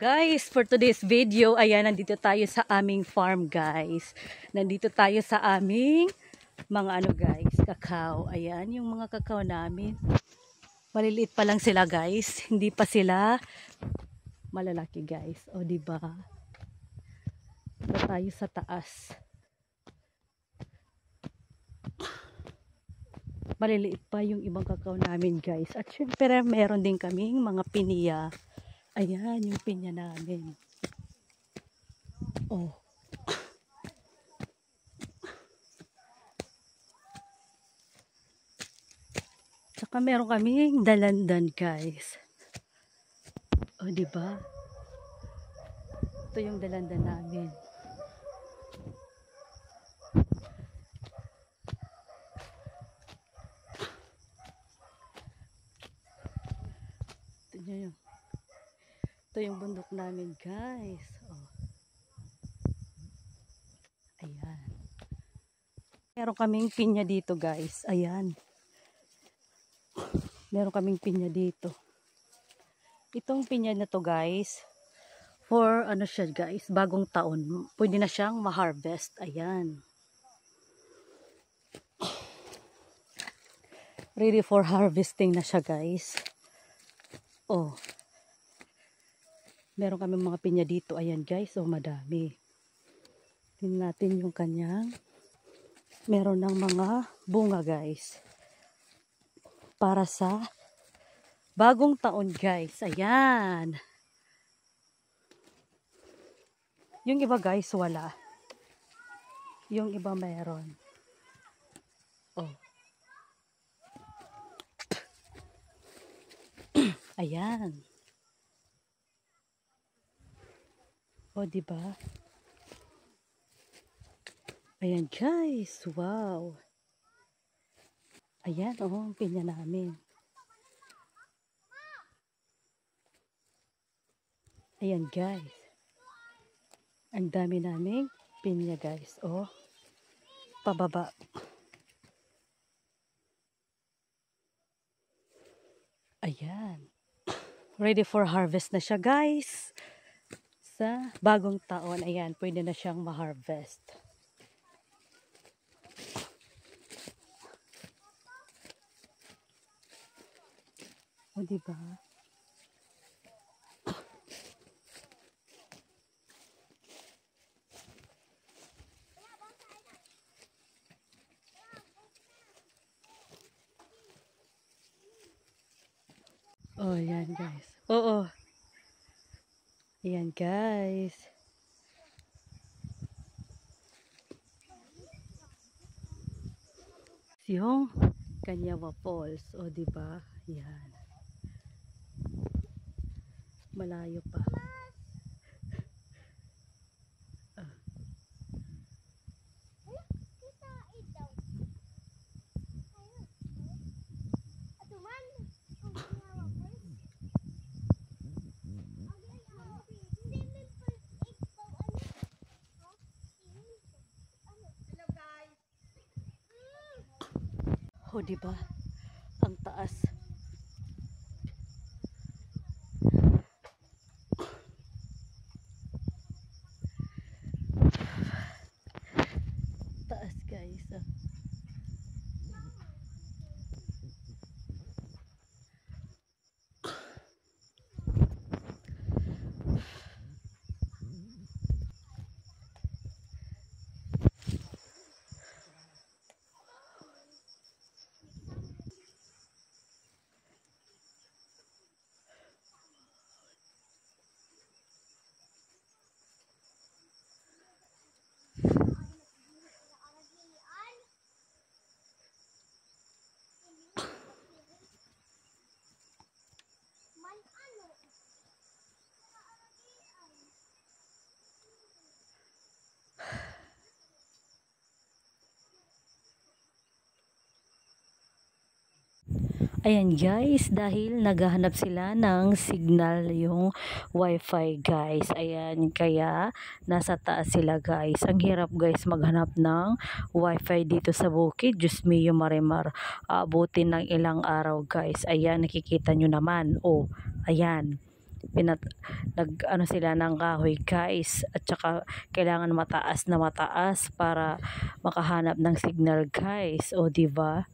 Guys, for today's video, ayan, nandito tayo sa aming farm, guys. Nandito tayo sa aming mga guys, kakao. Ayan, yung mga kakao namin. Maliliit pa lang sila, guys. Hindi pa sila malalaki, guys. O, diba? Dito tayo sa taas. Maliliit pa yung ibang kakao namin, guys. At syempre, meron din kaming mga piniya. Ayan, yung pinya namin. Oh. Tsaka meron kaming dalandan, guys. Oh, diba? Ito yung dalandan namin. Ito yung bundok namin, guys. Oh. Ayan. Meron kaming pinya dito, guys. Ayan. Meron kaming pinya dito. Itong pinya na to, guys, for ano siya, guys, bagong taon. Pwede na siyang ma-harvest. Ayan. Ready for harvesting na siya, guys. Oh. Meron kami mga pinya dito. Ayan, guys. Oh, madami. Tingnan natin yung kanyang. Meron ng mga bunga, guys. Para sa bagong taon, guys. Ayan. Yung iba, guys, wala. Yung iba meron. Oh. Ayan. O, diba? Ayan, guys. Wow. Ayan, oh, ang pinya namin. Ayan, guys. Ang dami naming pinya, guys. Oh, pababa. Ayan. Ready for harvest na siya, guys. Sa bagong taon, ayan, pwede na siyang ma-harvest. O, diba? Oh, ayan, guys. Oo. Ayan, guys. Yung Kanyawa Falls. O, diba? Ayan. Malayo pa. O, diba? Ang taas. Taas, guys. Ayan, guys, dahil naghahanap sila ng signal yung wifi, guys. Ayan, kaya nasa taas sila, guys. Ang hirap, guys, maghanap ng wifi dito sa bukid. Diyos mio, marimar. Abutin ng ilang araw, guys. Ayan, nakikita nyo naman. Oh, ayan. nag ano sila ng kahoy guys, at saka kailangan mataas na mataas para makahanap ng signal guys, o di ba?